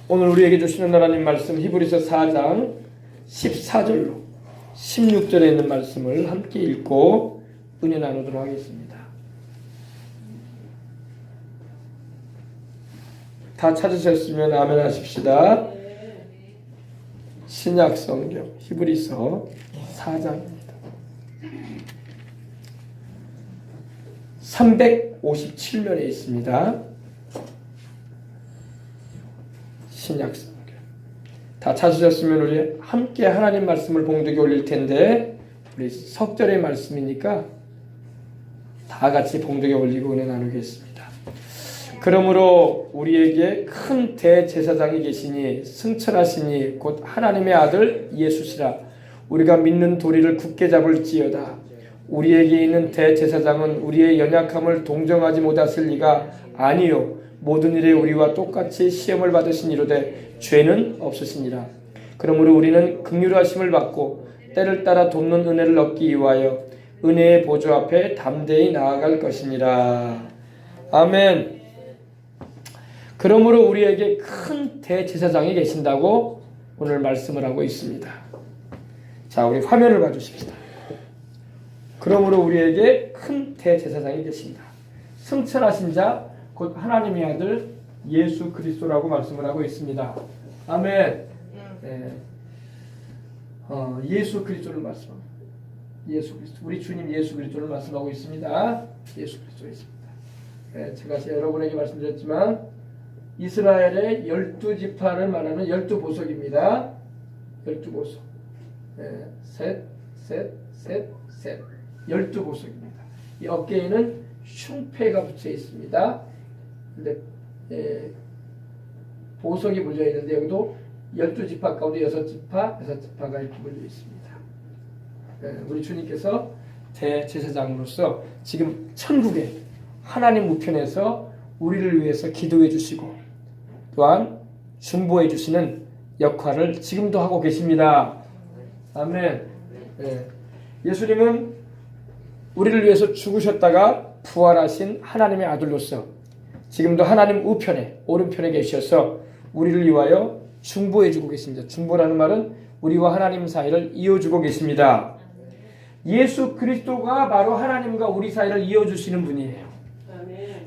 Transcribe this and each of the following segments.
오늘 우리에게 주시는 하나님 말씀 히브리서 4장 14절로 16절에 있는 말씀을 함께 읽고 은혜 나누도록 하겠습니다. 다 찾으셨으면 아멘 하십시다. 신약 성경 히브리서 4장입니다. 357면에 있습니다. 신약 성경. 다 찾으셨으면 우리 함께 하나님 말씀을 봉독에 올릴 텐데 우리 석절의 말씀이니까 다 같이 봉독에 올리고 은혜 나누겠습니다. 그러므로 우리에게 큰 대제사장이 계시니 승천하시니 곧 하나님의 아들 예수시라. 우리가 믿는 도리를 굳게 잡을지어다. 우리에게 있는 대제사장은 우리의 연약함을 동정하지 못하실 리가 아니요 모든 일에 우리와 똑같이 시험을 받으시니로되 죄는 없으시니라. 그러므로 우리는 긍휼하심을 받고 때를 따라 돕는 은혜를 얻기 위하여 은혜의 보좌 앞에 담대히 나아갈 것이니라. 아멘. 그러므로 우리에게 큰 대제사장이 계신다고 오늘 말씀을 하고 있습니다. 자, 우리 화면을 봐주십시다. 그러므로 우리에게 큰 대제사장이 계신다. 승천하신 자 곧 하나님의 아들 예수 그리스도라고 말씀을 하고 있습니다. 아멘. 네. 예수 그리스도를 말씀합니다. 예수 그리스도, 우리 주님 예수 그리스도를 말씀하고 있습니다. 예수 그리스도에 있습니다. 네, 제가 여러분에게 말씀드렸지만 이스라엘의 12지파를 말하는 12보석입니다. 12보석. 네, 셋, 12보석입니다. 이 어깨에는 흉패가 붙여 있습니다. 근데 보석이 물려 있는데 여기도 12지파 가운데 6지파가 이렇게 물려 있습니다. 우리 주님께서 대제사장으로서 지금 천국에 하나님 우편에서 우리를 위해서 기도해 주시고 또한 중보해 주시는 역할을 지금도 하고 계십니다. 아멘. 예수님은 우리를 위해서 죽으셨다가 부활하신 하나님의 아들로서 지금도 하나님 우편에 오른편에 계셔서 우리를 위하여 중보해 주고 계십니다. 중보라는 말은 우리와 하나님 사이를 이어주고 계십니다. 예수 그리스도가 바로 하나님과 우리 사이를 이어주시는 분이에요.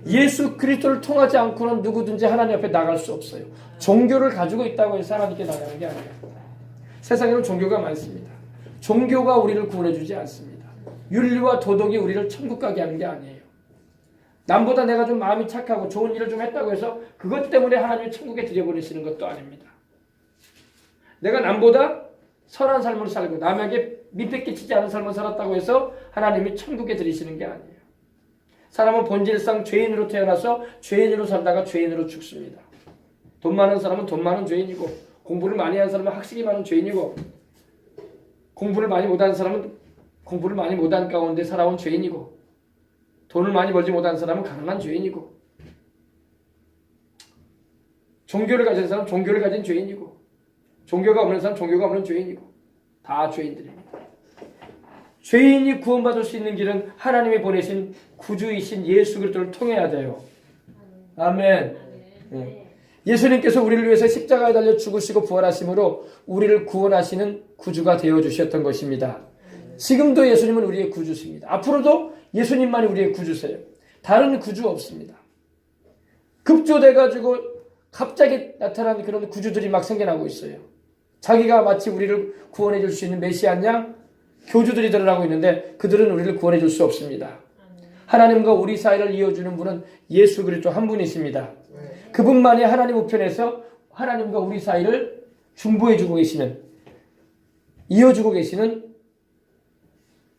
예수 그리스도를 통하지 않고는 누구든지 하나님 앞에 나갈 수 없어요. 종교를 가지고 있다고 해서 하나님께 나가는 게 아니에요. 세상에는 종교가 많습니다. 종교가 우리를 구원해 주지 않습니다. 윤리와 도덕이 우리를 천국 가게 하는 게 아니에요. 남보다 내가 좀 마음이 착하고 좋은 일을 좀 했다고 해서 그것 때문에 하나님이 천국에 들여보내시는 것도 아닙니다. 내가 남보다 선한 삶을 살고 남에게 민폐 끼치지 않은 삶을 살았다고 해서 하나님이 천국에 들이시는 게 아니에요. 사람은 본질상 죄인으로 태어나서 죄인으로 살다가 죄인으로 죽습니다. 돈 많은 사람은 돈 많은 죄인이고 공부를 많이 한 사람은 학식이 많은 죄인이고 공부를 많이 못한 사람은 공부를 많이 못한 가운데 살아온 죄인이고 돈을 많이 벌지 못한 사람은 가난한 죄인이고 종교를 가진 사람은 종교를 가진 죄인이고 종교가 없는 사람은 종교가 없는 죄인이고 다 죄인들입니다. 죄인이 구원받을 수 있는 길은 하나님이 보내신 구주이신 예수 그리스도를 통해야 돼요. 아멘. 예수님께서 우리를 위해서 십자가에 달려 죽으시고 부활하심으로 우리를 구원하시는 구주가 되어주셨던 것입니다. 지금도 예수님은 우리의 구주십니다. 앞으로도 예수님만이 우리의 구주세요. 다른 구주 없습니다. 급조돼가지고 갑자기 나타나는 그런 구주들이 막 생겨나고 있어요. 자기가 마치 우리를 구원해 줄 수 있는 메시아인 양 교주들이 드러나고 있는데 그들은 우리를 구원해 줄 수 없습니다. 하나님과 우리 사이를 이어주는 분은 예수 그리스도 한 분이십니다. 그분만이 하나님 우편에서 하나님과 우리 사이를 중보해 주고 계시는 이어주고 계시는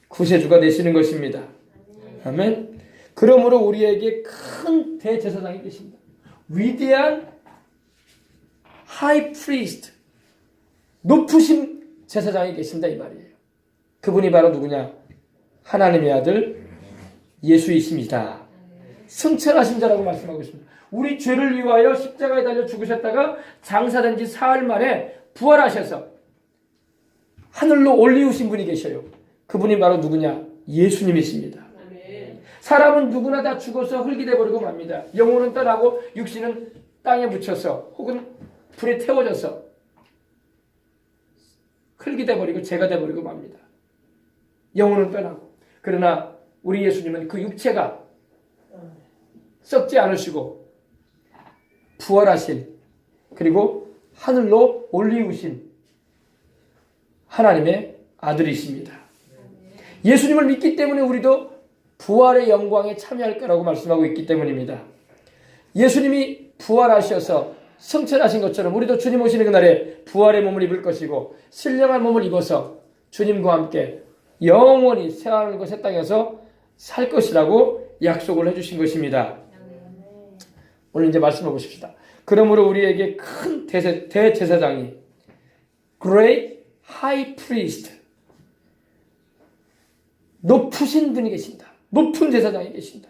구세주가 되시는 것입니다. 아멘. 그러므로 우리에게 큰 대제사장이 계십니다. 위대한 하이 프리스트 높으신 제사장이 계신다 이 말이에요. 그분이 바로 누구냐? 하나님의 아들 예수이십니다. 승천하신 자라고 말씀하고 있습니다. 우리 죄를 위하여 십자가에 달려 죽으셨다가 장사된 지 사흘 만에 부활하셔서 하늘로 올리우신 분이 계셔요. 그분이 바로 누구냐? 예수님이십니다. 사람은 누구나 다 죽어서 흙이 되어버리고 맙니다. 영혼은 떠나고 육신은 땅에 묻혀서 혹은 불에 태워져서 흙이 돼버리고 재가 돼버리고 맙니다. 영혼은 떠나고. 그러나 우리 예수님은 그 육체가 썩지 않으시고 부활하신, 그리고 하늘로 올리우신 하나님의 아들이십니다. 예수님을 믿기 때문에 우리도 부활의 영광에 참여할 거라고 말씀하고 있기 때문입니다. 예수님이 부활하셔서 승천하신 것처럼 우리도 주님 오시는 그날에 부활의 몸을 입을 것이고 신령한 몸을 입어서 주님과 함께 영원히 새하늘과 새 땅에서 살 것이라고 약속을 해주신 것입니다. 오늘 이제 말씀해 보십시다. 그러므로 우리에게 큰 대제사장이, Great High Priest, 높으신 분이 계신다. 높은 제사장이 계신다.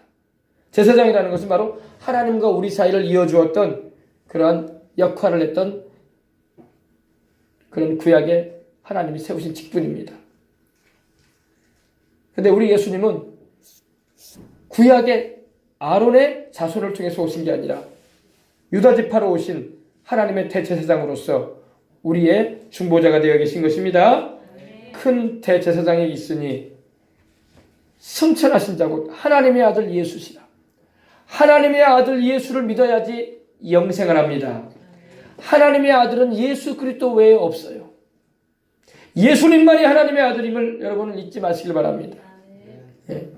제사장이라는 것은 바로 하나님과 우리 사이를 이어주었던 그러한 역할을 했던 그런 구약의 하나님이 세우신 직분입니다. 그런데 우리 예수님은 구약의 아론의 자손을 통해서 오신 게 아니라 유다 지파로 오신 하나님의 대제사장으로서 우리의 중보자가 되어 계신 것입니다. 큰 대제사장이 있으니 승천하신 자곧 하나님의 아들 예수시라. 하나님의 아들 예수를 믿어야지 영생을 합니다. 하나님의 아들은 예수 그리스도 외에 없어요. 예수님만이 하나님의 아들임을 여러분은 잊지 마시길 바랍니다. 예.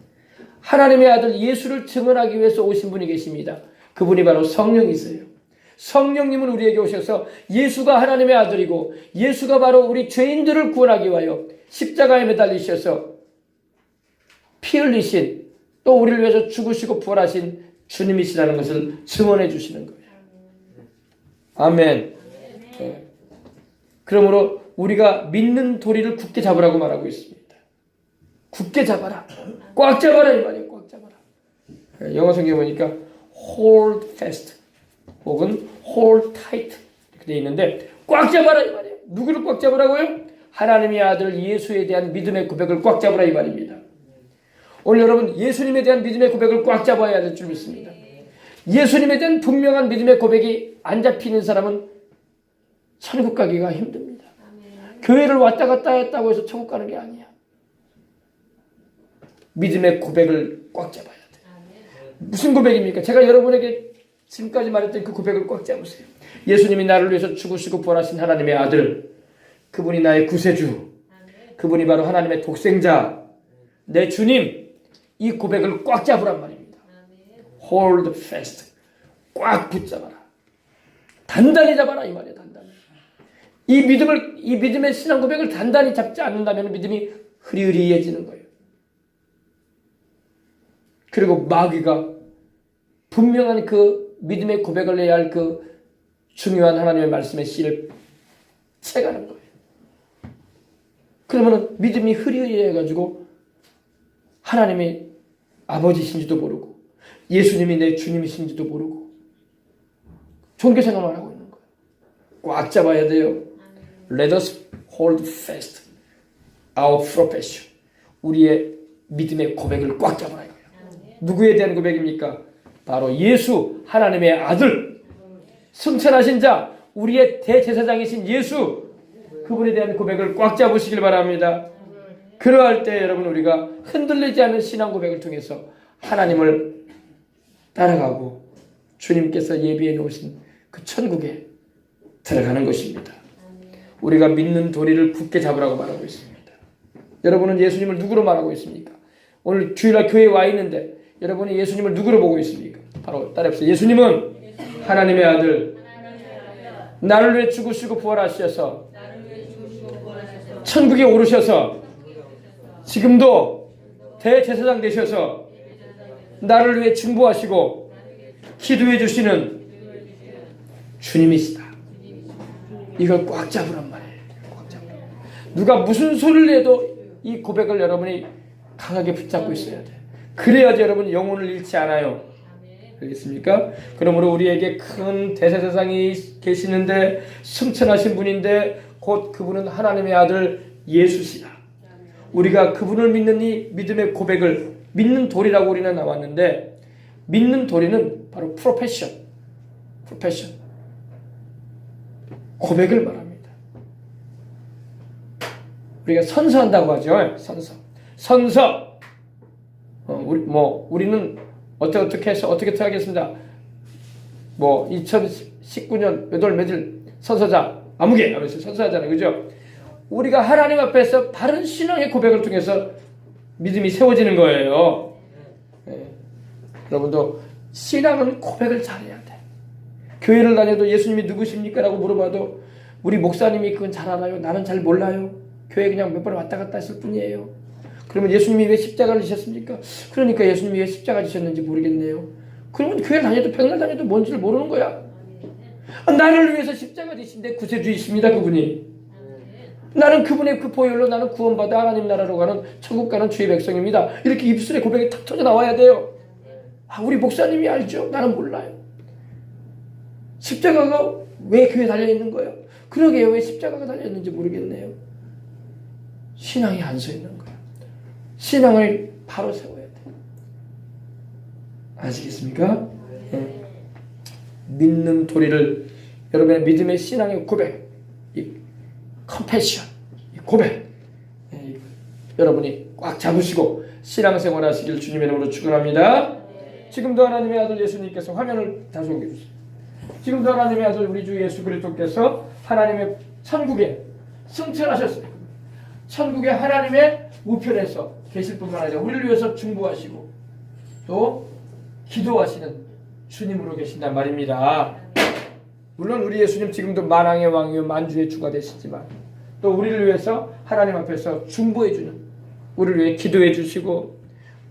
하나님의 아들 예수를 증언하기 위해서 오신 분이 계십니다. 그분이 바로 성령이세요. 성령님은 우리에게 오셔서 예수가 하나님의 아들이고 예수가 바로 우리 죄인들을 구원하기 위하여 십자가에 매달리셔서 피 흘리신, 또 우리를 위해서 죽으시고 부활하신 주님이시라는 것을 증언해 주시는 거예요. 아멘. 네. 그러므로 우리가 믿는 도리를 굳게 잡으라고 말하고 있습니다. 굳게 잡아라. 꽉 잡아라 이 말이에요. 꽉 잡아라. 네. 영어 성경에 보니까 hold fast 혹은 hold tight 이렇게 되어 있는데 꽉 잡아라 이 말이에요. 누구를 꽉 잡으라고요? 하나님의 아들 예수에 대한 믿음의 고백을 꽉 잡으라 이 말입니다. 오늘 여러분 예수님에 대한 믿음의 고백을 꽉 잡아야 될 줄 믿습니다. 예수님에 대한 분명한 믿음의 고백이 안 잡히는 사람은 천국 가기가 힘듭니다. 교회를 왔다 갔다 했다고 해서 천국 가는 게 아니야. 믿음의 고백을 꽉 잡아야 돼. 무슨 고백입니까? 제가 여러분에게 지금까지 말했던 그 고백을 꽉 잡으세요. 예수님이 나를 위해서 죽으시고 부활하신 하나님의 아들, 그분이 나의 구세주, 그분이 바로 하나님의 독생자, 내 주님, 이 고백을 꽉 잡으란 말입니다. Hold fast. 꽉 붙잡아라. 단단히 잡아라 이 말이에요. 단단히. 이 믿음의 신앙 고백을 단단히 잡지 않는다면 믿음이 흐리흐리해지는 거예요. 그리고 마귀가 분명한 그 믿음의 고백을 해야 할 그 중요한 하나님의 말씀의 씨를 채가는 거예요. 그러면 믿음이 흐리흐리해가지고 하나님이 아버지신지도 모르고 예수님이 내 주님이신지도 모르고 종교생활만 하고 있는 거예요. 꽉 잡아야 돼요. Let us hold fast our profession. 우리의 믿음의 고백을 꽉 잡아라 이거예요. 누구에 대한 고백입니까? 바로 예수 하나님의 아들, 승천하신 자, 우리의 대제사장이신 예수, 그분에 대한 고백을 꽉 잡으시길 바랍니다. 그러할 때 여러분 우리가 흔들리지 않는 신앙 고백을 통해서 하나님을 따라가고 주님께서 예비해 놓으신 그 천국에 들어가는 것입니다. 우리가 믿는 도리를 굳게 잡으라고 말하고 있습니다. 여러분은 예수님을 누구로 말하고 있습니까? 오늘 주일날 교회에 와 있는데 여러분이 예수님을 누구로 보고 있습니까? 바로 따라해보세요. 예수님은 하나님의 아들, 나를 위해 죽으시고 부활하셔서 천국에 오르셔서 지금도 대제사장 되셔서 나를 위해 중보하시고 기도해 주시는 주님이시다. 이걸 꽉 잡으란 말이에요. 꽉 잡으라. 누가 무슨 소리를 해도 이 고백을 여러분이 강하게 붙잡고 있어야 돼. 그래야지 여러분 영혼을 잃지 않아요. 알겠습니까? 그러므로 우리에게 큰 대제사장이 계시는데 승천하신 분인데 곧 그분은 하나님의 아들 예수시다. 우리가 그분을 믿는 이 믿음의 고백을 믿는 도리라고 우리는 나왔는데 믿는 도리는 바로 프로페션. 고백을 말합니다. 우리가 선서한다고 하죠. 선서. 우리는 어떻게 해서 어떻게 하겠습니다. 2019년 몇 월 며칠 선서자 아무개 하면서 선서하잖아요. 그죠? 우리가 하나님 앞에서 바른 신앙의 고백을 통해서 믿음이 세워지는 거예요. 여러분도 신앙은 고백을 잘해야 돼. 교회를 다녀도 예수님이 누구십니까? 라고 물어봐도 우리 목사님이 그건 잘 알아요. 나는 잘 몰라요. 교회 그냥 몇 번 왔다 갔다 했을 뿐이에요. 그러면 예수님이 왜 십자가를 지셨습니까? 그러니까 예수님이 왜 십자가 지셨는지 모르겠네요. 그러면 교회 다녀도 백날 다녀도 뭔지를 모르는 거야. 나를 위해서 십자가 지신데 구세주이십니다. 그분이. 나는 그분의 그 보혈로 나는 구원받아 하나님 나라로 가는 천국 가는 주의 백성입니다. 이렇게 입술에 고백이 탁 터져 나와야 돼요. 우리 목사님이 알죠? 나는 몰라요. 십자가가 왜 교회에 달려있는 거예요? 그러게요. 왜 십자가가 달려있는지 모르겠네요. 신앙이 안 서 있는 거예요. 신앙을 바로 세워야 돼요. 아시겠습니까? 네. 믿는 도리를 여러분의 믿음의 신앙의 고백, 이 컴패션, 이 고백, 여러분이 꽉 잡으시고 신앙생활 하시길 주님의 이름으로 축원합니다. 지금도 하나님의 아들 예수님께서 화면을 다시 옮겨주세요. 지금도 하나님의 아들 우리 주 예수 그리스도께서 하나님의 천국에 승천하셨어요. 천국의 하나님의 우편에서 계실 뿐만 아니라 우리를 위해서 중보하시고 또 기도하시는 주님으로 계신단 말입니다. 물론 우리 예수님 지금도 만왕의 왕이요 만주의 주가 되시지만 또 우리를 위해서 하나님 앞에서 중보해주는, 우리를 위해 기도해 주시고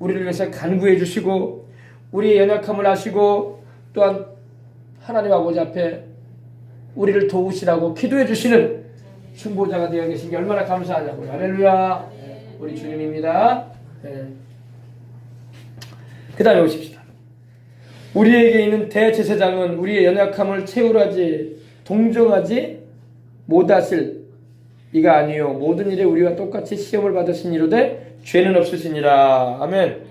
우리를 위해서 간구해 주시고 우리의 연약함을 아시고 또한 하나님 아버지 앞에 우리를 도우시라고 기도해 주시는 중보자가 되어 계신 게 얼마나 감사하냐고요. 할렐루야. 우리 주님입니다. 네. 그 다음에 오십시다. 우리에게 있는 대제사장은 우리의 연약함을 채울하지 동정하지 못하실 이가 아니요 모든 일에 우리와 똑같이 시험을 받으신 이로되 죄는 없으시니라. 아멘.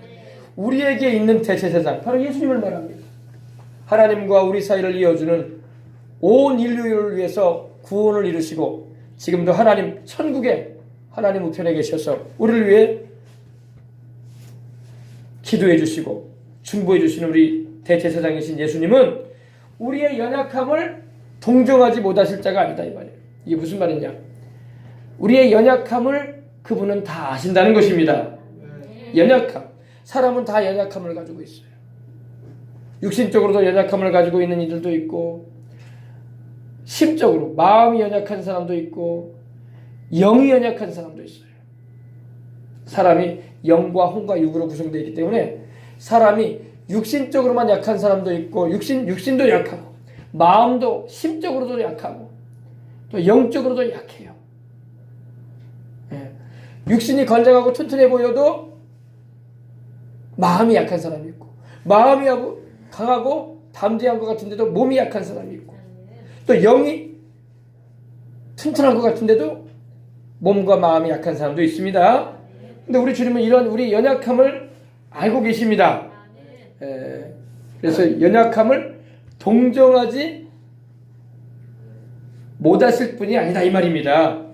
우리에게 있는 대제사장 바로 예수님을 말합니다. 하나님과 우리 사이를 이어주는 온 인류를 위해서 구원을 이루시고 지금도 하나님 천국에 하나님 우편에 계셔서 우리를 위해 기도해 주시고 중보해 주시는 우리 대제사장이신 예수님은 우리의 연약함을 동정하지 못하실 자가 아니다 이 말이에요. 이게 무슨 말이냐? 우리의 연약함을 그분은 다 아신다는 것입니다. 연약함. 사람은 다 연약함을 가지고 있어요. 육신적으로도 연약함을 가지고 있는 이들도 있고 심적으로 마음이 연약한 사람도 있고 영이 연약한 사람도 있어요. 사람이 영과 혼과 육으로 구성되어 있기 때문에 사람이 육신적으로만 약한 사람도 있고 육신도 약하고 마음도 심적으로도 약하고 또 영적으로도 약해요. 육신이 건장하고 튼튼해 보여도 마음이 약한 사람이 있고 마음이 강하고 담대한 것 같은데도 몸이 약한 사람이 있고 또 영이 튼튼한 것 같은데도 몸과 마음이 약한 사람도 있습니다. 근데 우리 주님은 이런 우리 연약함을 알고 계십니다. 그래서 연약함을 동정하지 못하실 분이 아니다 이 말입니다.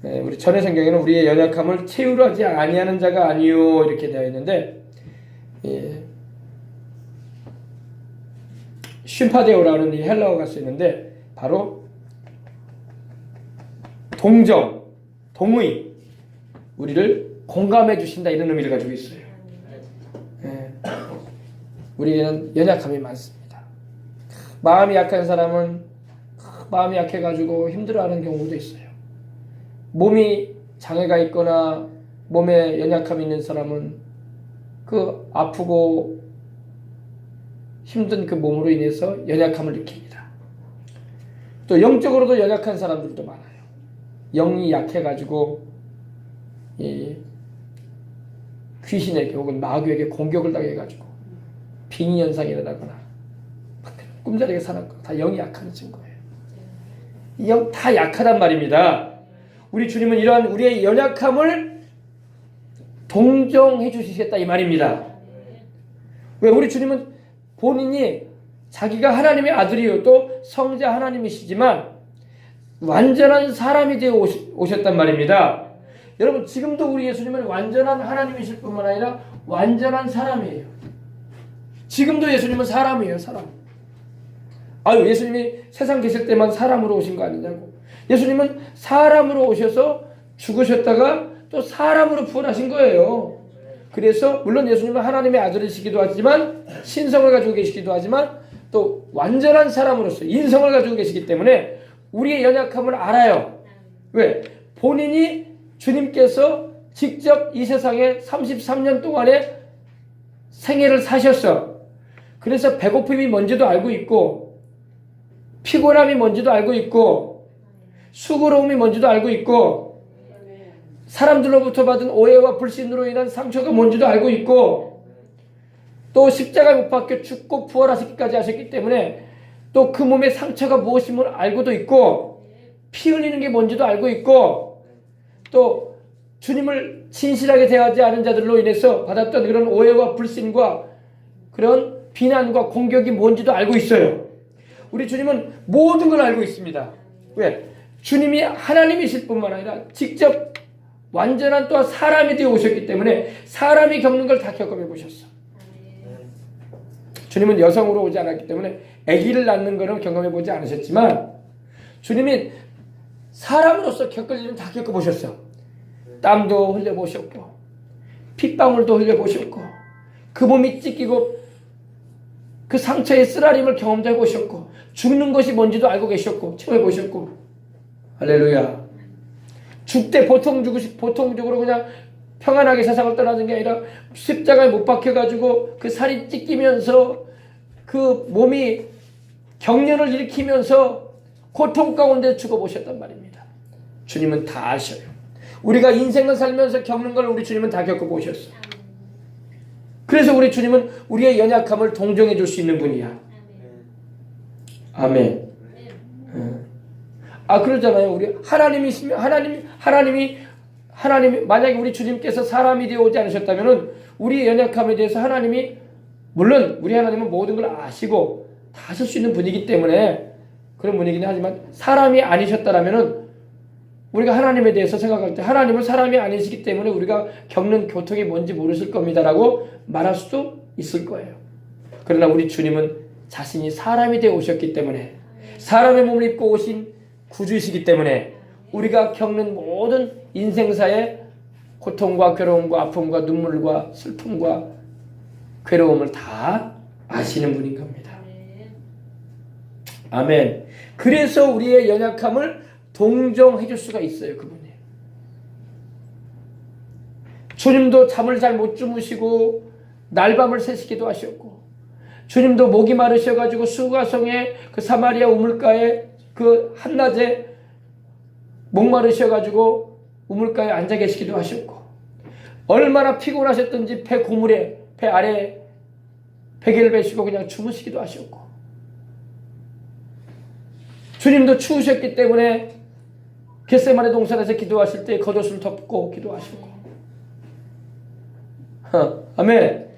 우리 전의 성경에는 우리의 연약함을 채우하지 아니하는 자가 아니요 이렇게 되어 있는데 쉼파데오라는 이 헬라어가 쓰이는데 바로 동정, 동의, 우리를 공감해 주신다 이런 의미를 가지고 있어요. 우리에게는 연약함이 많습니다. 마음이 약한 사람은 마음이 약해가지고 힘들어하는 경우도 있어요. 몸이 장애가 있거나 몸에 연약함이 있는 사람은 그 아프고 힘든 그 몸으로 인해서 연약함을 느낍니다. 또 영적으로도 연약한 사람들도 많아요. 영이 약해가지고 이 귀신에게 혹은 마귀에게 공격을 당해가지고 빙의 현상이 일어나거나 꿈자리에 사는 거 다 영이 약한 증거예요. 이 영 다 약하단 말입니다. 우리 주님은 이러한 우리의 연약함을 동정해 주시겠다 이 말입니다. 왜? 우리 주님은 본인이 자기가 하나님의 아들이요 또 성자 하나님이시지만 완전한 사람이 되어 오셨단 말입니다. 여러분, 지금도 우리 예수님은 완전한 하나님이실 뿐만 아니라 완전한 사람이에요. 지금도 예수님은 사람이에요, 사람. 아유, 예수님이 세상 계실 때만 사람으로 오신 거 아니냐고. 예수님은 사람으로 오셔서 죽으셨다가 또 사람으로 부활하신 거예요. 그래서 물론 예수님은 하나님의 아들이시기도 하지만 신성을 가지고 계시기도 하지만 또 완전한 사람으로서 인성을 가지고 계시기 때문에 우리의 연약함을 알아요. 왜? 본인이 주님께서 직접 이 세상에 33년 동안의 생애를 사셨어. 그래서 배고픔이 뭔지도 알고 있고 피곤함이 뭔지도 알고 있고 수고로움이 뭔지도 알고 있고 사람들로부터 받은 오해와 불신으로 인한 상처가 뭔지도 알고 있고 또 십자가에 못 박혀 죽고 부활하시기까지 하셨기 때문에 또 그 몸의 상처가 무엇임을 알고도 있고 피 흘리는 게 뭔지도 알고 있고 또 주님을 진실하게 대하지 않은 자들로 인해서 받았던 그런 오해와 불신과 그런 비난과 공격이 뭔지도 알고 있어요. 우리 주님은 모든 걸 알고 있습니다. 왜? 주님이 하나님이실 뿐만 아니라 직접 완전한 또한 사람이 되어 오셨기 때문에 사람이 겪는 걸 다 겪어내 보셨어. 주님은 여성으로 오지 않았기 때문에 아기를 낳는 것은 경험해 보지 않으셨지만 주님이 사람으로서 겪을 일은 다 겪어보셨어. 땀도 흘려보셨고 핏방울도 흘려보셨고 그 몸이 찢기고 그 상처의 쓰라림을 경험도 해보셨고 죽는 것이 뭔지도 알고 계셨고 체험해보셨고 할렐루야. 죽되 보통적으로 그냥 평안하게 세상을 떠나는 게 아니라 십자가에 못 박혀가지고 그 살이 찢기면서 그 몸이 경련을 일으키면서 고통 가운데 죽어보셨단 말입니다. 주님은 다 아셔요. 우리가 인생을 살면서 겪는 걸 우리 주님은 다 겪어보셨어. 그래서 우리 주님은 우리의 연약함을 동정해 줄 수 있는 분이야. 아멘. 그러잖아요. 우리 하나님이시면 하나님이 만약에 우리 주님께서 사람이 되어 오지 않으셨다면은 우리의 연약함에 대해서 하나님이 물론 우리 하나님은 모든 걸 아시고 다 하실 수 있는 분이기 때문에 그런 분이긴 하지만 사람이 아니셨다라면은 우리가 하나님에 대해서 생각할 때 하나님은 사람이 아니시기 때문에 우리가 겪는 고통이 뭔지 모르실 겁니다라고 말할 수도 있을 거예요. 그러나 우리 주님은 자신이 사람이 되어 오셨기 때문에 사람의 몸을 입고 오신 구주이시기 때문에 우리가 겪는 모든 인생사의 고통과 괴로움과 아픔과 눈물과 슬픔과 괴로움을 다 아시는 분인 겁니다. 아멘. 그래서 우리의 연약함을 동정해 줄 수가 있어요. 그분이. 주님도 잠을 잘 못 주무시고 날밤을 새시기도 하셨고 주님도 목이 마르셔가지고 수가성의 그 사마리아 우물가에 그 한낮에 목마르셔가지고 우물가에 앉아 계시기도 하셨고 얼마나 피곤하셨던지 배 아래에 베개를 베시고 그냥 주무시기도 하셨고 주님도 추우셨기 때문에 겟세마네 동산에서 기도하실 때 겉옷을 덮고 기도하시고 아멘.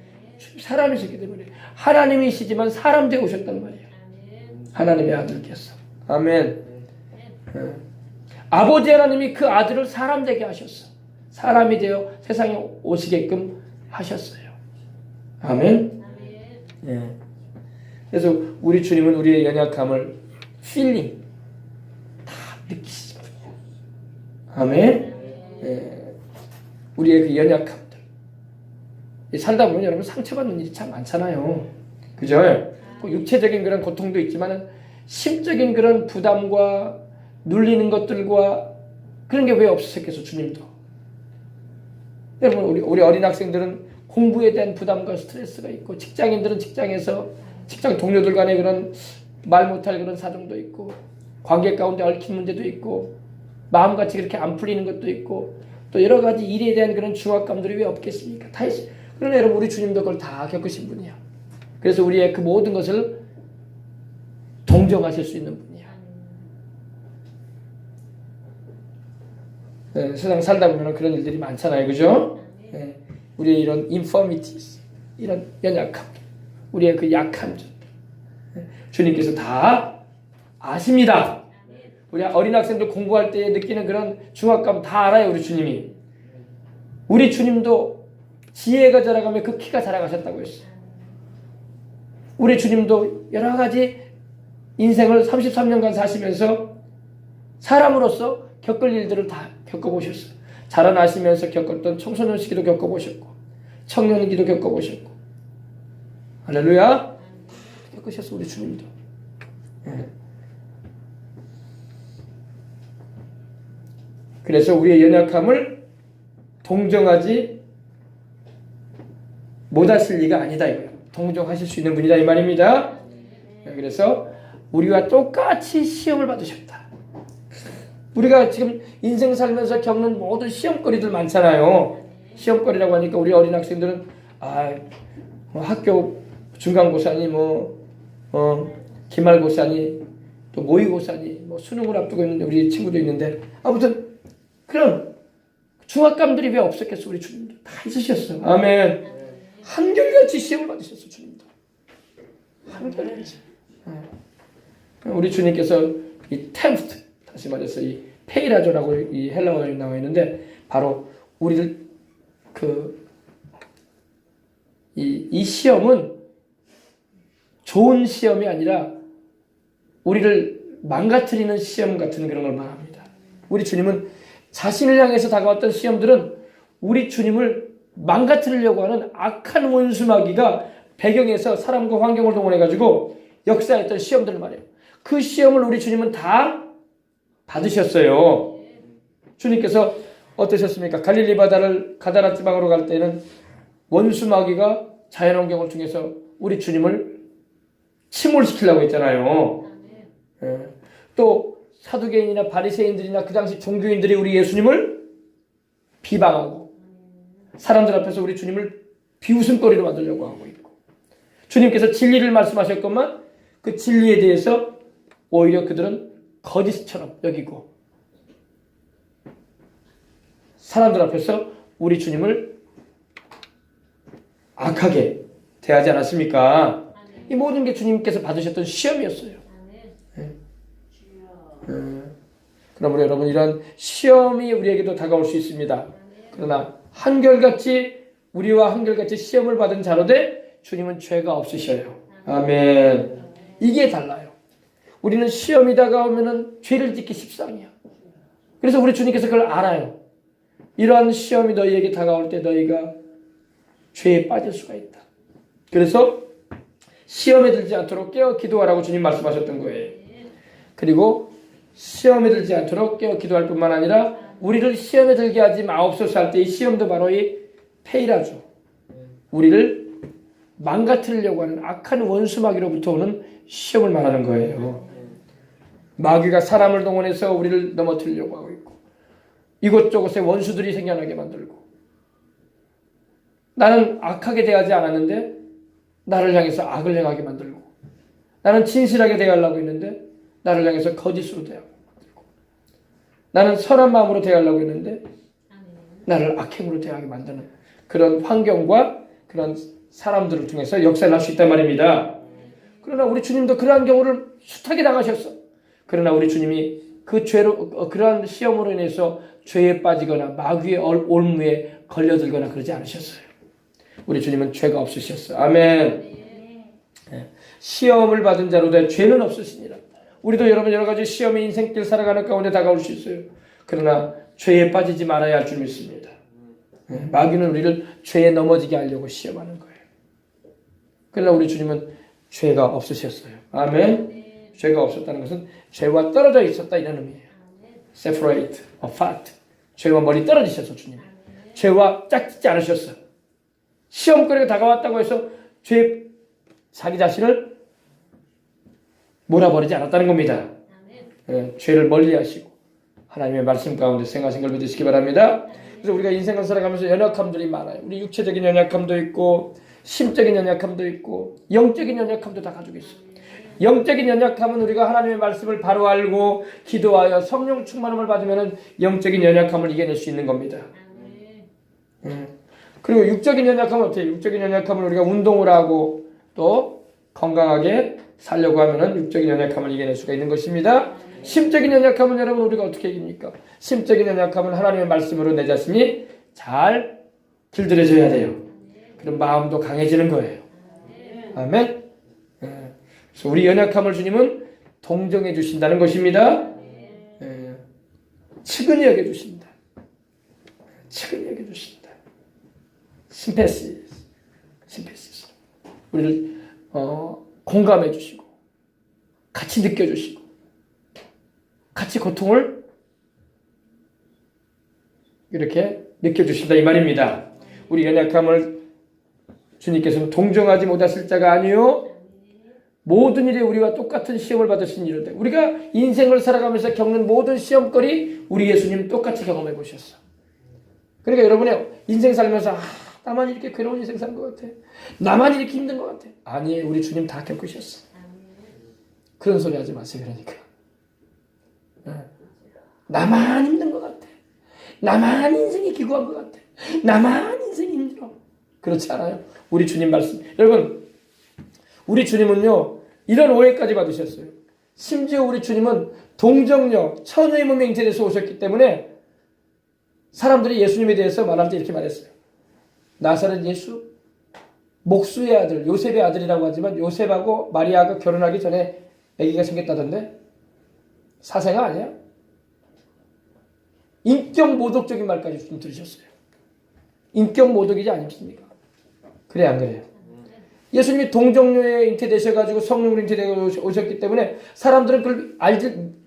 사람이시기 때문에 하나님이시지만 사람 되어 오셨단 말이에요. 하나님의 아들께서. 아멘. 아버지 하나님이 그 아들을 사람 되게 하셨어. 사람이 되어 세상에 오시게끔 하셨어요. 아멘. 예. 그래서 우리 주님은 우리의 연약함을 필링 다 느끼시죠. 아멘. 예. 우리의 그 연약함들 살다 보면 여러분 상처받는 일이 참 많잖아요. 그죠? 그 육체적인 그런 고통도 있지만 심적인 그런 부담과 눌리는 것들과 그런 게 왜 없으셨겠어. 주님도. 여러분 우리 어린 학생들은 공부에 대한 부담과 스트레스가 있고 직장인들은 직장에서 직장 동료들 간의 그런 말 못할 그런 사정도 있고 관계 가운데 얽힌 문제도 있고 마음같이 그렇게 안 풀리는 것도 있고 또 여러 가지 일에 대한 그런 중압감들이 왜 없겠습니까? 다 있어요. 그러나 여러분 우리 주님도 그걸 다 겪으신 분이야. 그래서 우리의 그 모든 것을 동정하실 수 있는 분이야. 네, 세상 살다 보면 그런 일들이 많잖아요. 그죠? 네, 우리의 이런 infirmities, 이런 연약함, 우리의 그 약함들 주님께서 다 아십니다. 우리 어린 학생들 공부할 때 느끼는 그런 중압감 다 알아요. 우리 주님이. 우리 주님도 지혜가 자라가며 그 키가 자라가셨다고 했어요. 우리 주님도 여러 가지 인생을 33년간 사시면서 사람으로서 겪을 일들을 다 겪어보셨어요. 자라나시면서 겪었던 청소년 시기도 겪어보셨고 청년기도 겪어보셨고 할렐루야. 겪으셨어 우리 주님도. 그래서 우리의 연약함을 동정하지 못하실 리가 아니다 이거예요. 동정하실 수 있는 분이다 이 말입니다. 그래서 우리와 똑같이 시험을 받으셨다. 우리가 지금 인생 살면서 겪는 모든 시험거리들 많잖아요. 시험거리라고 하니까 우리 어린 학생들은 뭐 학교 중간고사니 기말고사니 또 모의고사니 수능을 앞두고 있는 우리 친구도 있는데 아무튼 그런 중압감들이 왜 없었겠어. 우리 주님도 다 있으셨어. 아멘. 한결같이 시험을 받으셨어 주님도. 한결같이. 우리 주님께서 이 템프트 다시 말해서 이 페이라조라고 이 헬라어에 나와 있는데 바로 우리를 이 시험은 좋은 시험이 아니라 우리를 망가뜨리는 시험 같은 그런 걸 말합니다. 우리 주님은 자신을 향해서 다가왔던 시험들은 우리 주님을 망가뜨리려고 하는 악한 원수 마귀가 배경에서 사람과 환경을 동원해가지고 역사했던 시험들을 말해요. 그 시험을 우리 주님은 다 받으셨어요. 주님께서 어떠셨습니까? 갈릴리 바다를 가다라 지방으로 갈 때는 원수 마귀가 자연환경을 통해서 우리 주님을 침몰시키려고 했잖아요. 또 사두개인이나 바리새인들이나 그 당시 종교인들이 우리 예수님을 비방하고 사람들 앞에서 우리 주님을 비웃음거리로 만들려고 하고 있고 주님께서 진리를 말씀하셨건만 그 진리에 대해서 오히려 그들은 거짓처럼 여기고 사람들 앞에서 우리 주님을 악하게 대하지 않았습니까? 이 모든 게 주님께서 받으셨던 시험이었어요. 그러므로 여러분 이런 시험이 우리에게도 다가올 수 있습니다. 그러나 우리와 한결같이 시험을 받은 자로되 주님은 죄가 없으셔요. 아멘. 이게 달라요. 우리는 시험이 다가오면은 죄를 짓기 십상이야. 그래서 우리 주님께서 그걸 알아요. 이러한 시험이 너희에게 다가올 때 너희가 죄에 빠질 수가 있다. 그래서 시험에 들지 않도록 깨어 기도하라고 주님 말씀하셨던 거예요. 그리고 시험에 들지 않도록 깨어 기도할 뿐만 아니라 우리를 시험에 들게 하지 마옵소서 할 때 이 시험도 바로 이 페이라죠. 우리를 망가뜨리려고 하는 악한 원수 마귀로부터 오는 시험을 말하는 거예요. 마귀가 사람을 동원해서 우리를 넘어뜨리려고 하고 있고 이곳저곳에 원수들이 생겨나게 만들고 나는 악하게 대하지 않았는데 나를 향해서 악을 행하게 만들고 나는 진실하게 대하려고 했는데 나를 향해서 거짓으로 대하고 만들고 나는 선한 마음으로 대하려고 했는데 나를 악행으로 대하게 만드는 그런 환경과 그런 사람들을 통해서 역사를 할 수 있단 말입니다. 그러나 우리 주님도 그러한 경우를 숱하게 당하셨어. 그러나 우리 주님이 그 죄로 그러한 시험으로 인해서 죄에 빠지거나 마귀의 올무에 걸려들거나 그러지 않으셨어요. 우리 주님은 죄가 없으셨어요. 아멘. 시험을 받은 자로되 죄는 없으시니라. 우리도 여러분 여러 가지 시험의 인생길 살아가는 가운데 다가올 수 있어요. 그러나 죄에 빠지지 말아야 할 줄 믿습니다. 마귀는 우리를 죄에 넘어지게 하려고 시험하는 거예요. 그러나 우리 주님은 죄가 없으셨어요. 아멘. 죄가 없었다는 것은 죄와 떨어져 있었다 이런 의미예요. Separate, apart. 죄와 멀리 떨어지셔서 주님. 죄와 짝짓지 않으셨어요. 시험거리가 다가왔다고 해서 자기 자신을 몰아버리지 않았다는 겁니다. 죄를 멀리하시고 하나님의 말씀 가운데 생하신 걸 믿으시기 바랍니다. 그래서 우리가 인생을 살아가면서 연약함들이 많아요. 우리 육체적인 연약함도 있고 심적인 연약함도 있고 영적인 연약함도 다 가지고 있어요. 영적인 연약함은 우리가 하나님의 말씀을 바로 알고 기도하여 성령 충만함을 받으면 영적인 연약함을 이겨낼 수 있는 겁니다. 그리고 육적인 연약함은 어때요? 육적인 연약함은 우리가 운동을 하고 또 건강하게 살려고 하면은 육적인 연약함을 이겨낼 수가 있는 것입니다. 심적인 연약함은 여러분 우리가 어떻게 이깁니까? 심적인 연약함은 하나님의 말씀으로 내 자신이 잘 길들여져야 돼요. 그럼 마음도 강해지는 거예요. 아멘. 그래서 우리 연약함을 주님은 동정해 주신다는 것입니다. 측은히 여겨 주신다. 측은히 여겨 주신다. 심패시. 우리를 공감해 주시고 같이 느껴 주시고 같이 고통을 이렇게 느껴 주신다 이 말입니다. 우리 연약함을 주님께서는 동정하지 못하실 자가 아니요 모든 일에 우리와 똑같은 시험을 받으신 이로되 우리가 인생을 살아가면서 겪는 모든 시험거리 우리 예수님 똑같이 경험해 보셨어. 그러니까 여러분의 인생 살면서 나만 이렇게 괴로운 인생 사는 것 같아. 나만 이렇게 힘든 것 같아. 아니 우리 주님 다 겪으셨어. 그런 소리 하지 마세요. 그러니까 나만 힘든 것 같아. 나만 인생이 기구한 것 같아. 나만 인생이 힘들어. 그렇지 않아요? 우리 주님 말씀. 여러분 우리 주님은요 이런 오해까지 받으셨어요. 심지어 우리 주님은 동정녀 처녀의 몸에 잉태돼서 오셨기 때문에 사람들이 예수님에 대해서 말할 때 이렇게 말했어요. 나사렛 예수 목수의 아들 요셉의 아들이라고 하지만 요셉하고 마리아가 결혼하기 전에 아기가 생겼다던데 사생아 아니야? 인격 모독적인 말까지 좀 들으셨어요. 인격 모독이지 않습니까? 그래 안 그래요? 예수님이 동정녀에 잉태되셔가지고 성령으로 잉태되어 오셨기 때문에 사람들은 그걸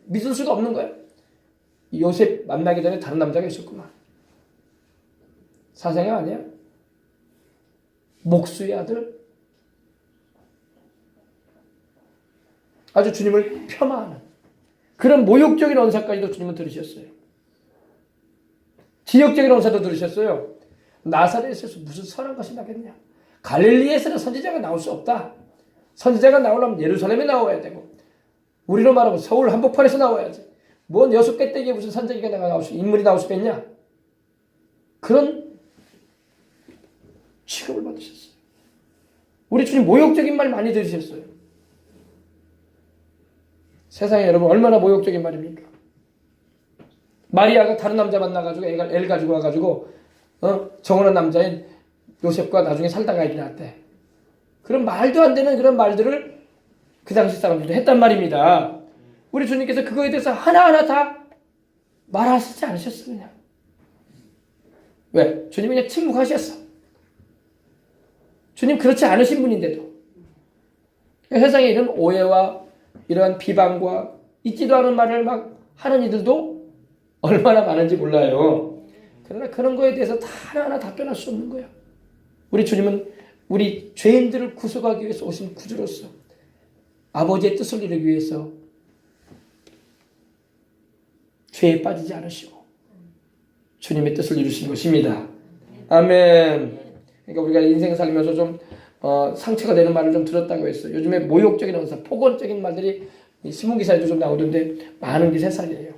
믿을 수가 없는 거예요. 요셉 만나기 전에 다른 남자가 있었구만. 사생아 아니야? 목수의 아들? 아주 주님을 폄하하는 그런 모욕적인 언사까지도 주님은 들으셨어요. 지역적인 언사도 들으셨어요. 나사렛에서 무슨 선한 것이 나겠냐? 갈릴리에서는 선지자가 나올 수 없다. 선지자가 나오려면 예루살렘에 나와야 되고 우리로 말하면 서울 한복판에서 나와야지. 뭔 6개 떼기에 무슨 선지자가 인물이 나올 수 있겠냐? 그런 취급을 받으셨어요. 우리 주님 모욕적인 말 많이 들으셨어요. 세상에 여러분 얼마나 모욕적인 말입니까? 마리아가 다른 남자 만나가지고 애를 가지고 와가지고 정혼한 남자인 요셉과 나중에 살다가 애기 낳았대. 그런 말도 안 되는 그런 말들을 그 당시 사람들도 했단 말입니다. 우리 주님께서 그거에 대해서 하나하나 다 말하시지 않으셨어요. 그냥. 왜? 주님이 그냥 침묵하셨어. 주님 그렇지 않으신 분인데도 세상에 이런 오해와 이러한 비방과 있지도 않은 말을 막 하는 이들도 얼마나 많은지 몰라요. 그러나 그런 거에 대해서 다 하나하나 답변할 수 없는 거예요. 우리 주님은 우리 죄인들을 구속하기 위해서 오신 구주로서 아버지의 뜻을 이루기 위해서 죄에 빠지지 않으시고 주님의 뜻을 이루신 것입니다. 아멘. 그러니까 우리가 인생 살면서 좀 상처가 되는 말을 좀 들었다고 했어요. 요즘에 모욕적인 언사, 폭언적인 말들이 신문기사에도 좀 나오던데 많은 게 세상이에요.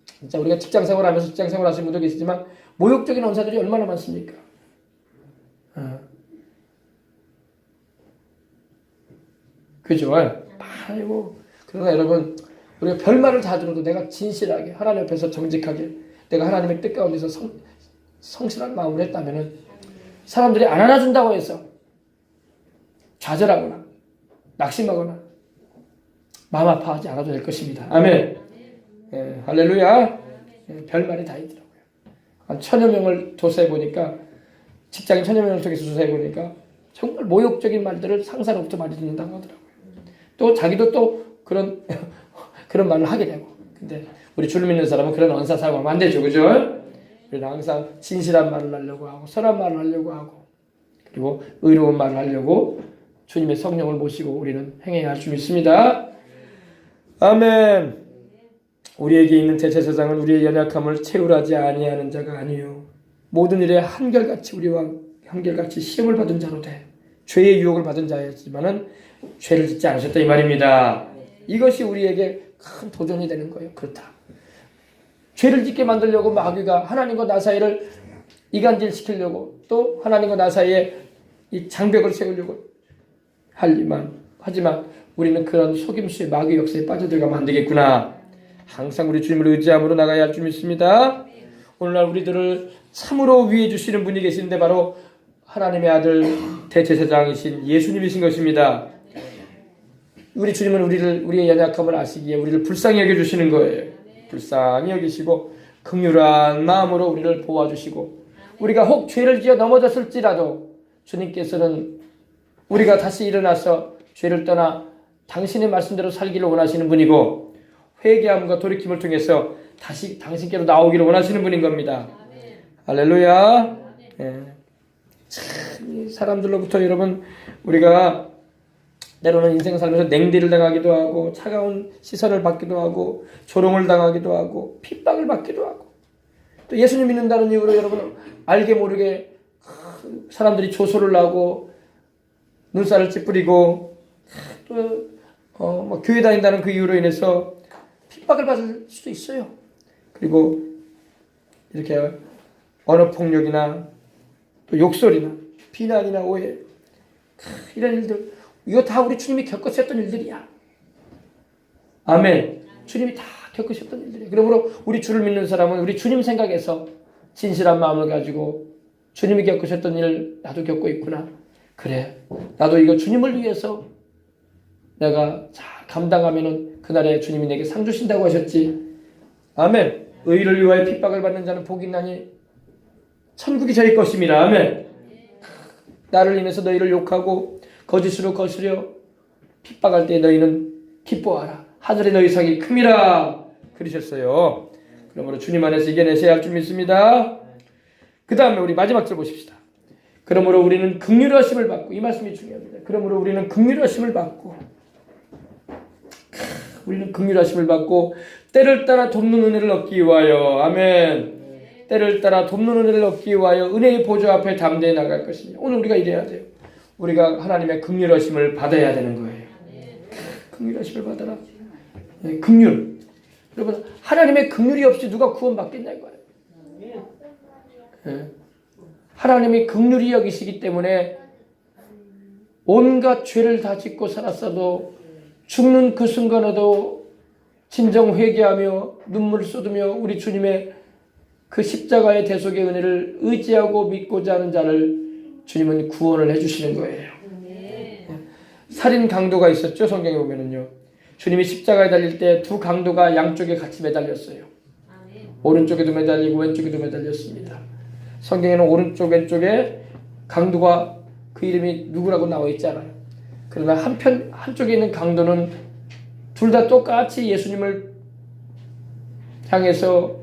진짜 우리가 직장생활 하면서 직장생활 하시는 분도 계시지만 모욕적인 언사들이 얼마나 많습니까? 그죠? 아이고. 그러나 여러분 우리가 별말을 다 들어도 내가 진실하게 하나님 앞에서 정직하게 내가 하나님의 뜻 가운데서 성실한 마음으로 했다면은 사람들이 안 안아준다고 해서 좌절하거나 낙심하거나 마음 아파하지 않아도 될 것입니다. 아멘. 할렐루야. 별말이 다 있더라고요. 한 1000여 명을 조사해 보니까 직장인 1000여 명을 통해서 조사해 보니까 정말 모욕적인 말들을 상사로부터 많이 듣는다고 하더라고요. 또 자기도 또 그런 말을 하게 되고. 근데 우리 주를 믿는 사람은 그런 언사 사용하면 안 되죠. 그죠? 우리는 항상 진실한 말을 하려고 하고 선한 말을 하려고 하고 그리고 의로운 말을 하려고 주님의 성령을 모시고 우리는 행해야 할 줄 믿습니다. 아멘. 우리에게 있는 대제사장은 우리의 연약함을 채울하지 아니하는 자가 아니요 모든 일에 한결같이 우리와 한결같이 시험을 받은 자로 돼 죄의 유혹을 받은 자였지만은 죄를 짓지 않으셨다 이 말입니다. 이것이 우리에게 큰 도전이 되는 거예요. 그렇다. 죄를 짓게 만들려고 마귀가 하나님과 나 사이를 이간질시키려고 또 하나님과 나 사이에 이 장벽을 세우려고 하지만 우리는 그런 속임수의 마귀 역사에 빠져들어가면 안 되겠구나. 항상 우리 주님을 의지함으로 나가야 할 줄 믿습니다. 오늘날 우리들을 참으로 위해 주시는 분이 계신데 바로 하나님의 아들 대제사장이신 예수님이신 것입니다. 우리 주님은 우리의 연약함을 아시기에 우리를 불쌍히 여겨주시는 거예요. 불쌍히 여기시고 긍휼한 마음으로 우리를 보아주시고, 우리가 혹 죄를 지어 넘어졌을지라도 주님께서는 우리가 다시 일어나서 죄를 떠나 당신의 말씀대로 살기를 원하시는 분이고, 회개함과 돌이킴을 통해서 다시 당신께로 나오기를 원하시는 분인 겁니다. 할렐루야. 참, 사람들로부터 여러분, 우리가 때로는 인생 살면서 냉대를 당하기도 하고 차가운 시선을 받기도 하고 조롱을 당하기도 하고 핍박을 받기도 하고, 또 예수님 믿는다는 이유로 여러분 알게 모르게 사람들이 조소를 하고 눈살을 찌푸리고 또 교회 다닌다는 그 이유로 인해서 핍박을 받을 수도 있어요. 그리고 이렇게 언어폭력이나 또 욕설이나 비난이나 오해, 이런 일들, 이거 다 우리 주님이 겪으셨던 일들이야. 아멘. 주님이 다 겪으셨던 일들이야. 그러므로 우리 주를 믿는 사람은 우리 주님 생각에서 진실한 마음을 가지고 주님이 겪으셨던 일 나도 겪고 있구나. 그래, 나도 이거 주님을 위해서 내가 잘 감당하면은 그날에 주님이 내게 상 주신다고 하셨지. 아멘. 의를 위하여 핍박을 받는 자는 복이 있나니 천국이 저희 것임이라. 아멘. 나를 인해서 너희를 욕하고 거짓으로 거스려 핍박할 때 너희는 기뻐하라. 하늘에 너희 상이 큼이라. 그러셨어요. 그러므로 주님 안에서 이겨내셔야 할 줄 믿습니다. 그 다음에 우리 마지막 절 보십시다. 그러므로 우리는 긍휼하심을 받고, 이 말씀이 중요합니다. 그러므로 우리는 긍휼하심을 받고, 우리는 긍휼하심을 받고 때를 따라 돕는 은혜를 얻기 위하여, 아멘. 때를 따라 돕는 은혜를 얻기 위하여 은혜의 보좌 앞에 담대히 나갈 것이니, 오늘 우리가 이래야 돼요. 우리가 하나님의 긍휼하심을 받아야 되는 거예요. 긍휼하심을 받아라. 네, 긍휼. 여러분, 하나님의 긍휼이 없이 누가 구원받겠냐 이거예요. 네. 하나님이 긍휼히 여기시기 때문에 온갖 죄를 다 짓고 살았어도 죽는 그 순간에도 진정 회개하며 눈물을 쏟으며 우리 주님의 그 십자가의 대속의 은혜를 의지하고 믿고자 하는 자를 주님은 구원을 해주시는 거예요. 살인 강도가 있었죠. 성경에 보면은요, 주님이 십자가에 달릴 때 두 강도가 양쪽에 같이 매달렸어요. 오른쪽에도 매달리고 왼쪽에도 매달렸습니다. 성경에는 오른쪽 왼쪽에 강도가 그 이름이 누구라고 나와 있지 않아요. 그러나 한쪽에 있는 강도는 둘 다 똑같이 예수님을 향해서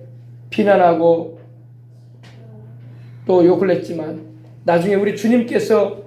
비난하고 또 욕을 했지만 나중에 우리 주님께서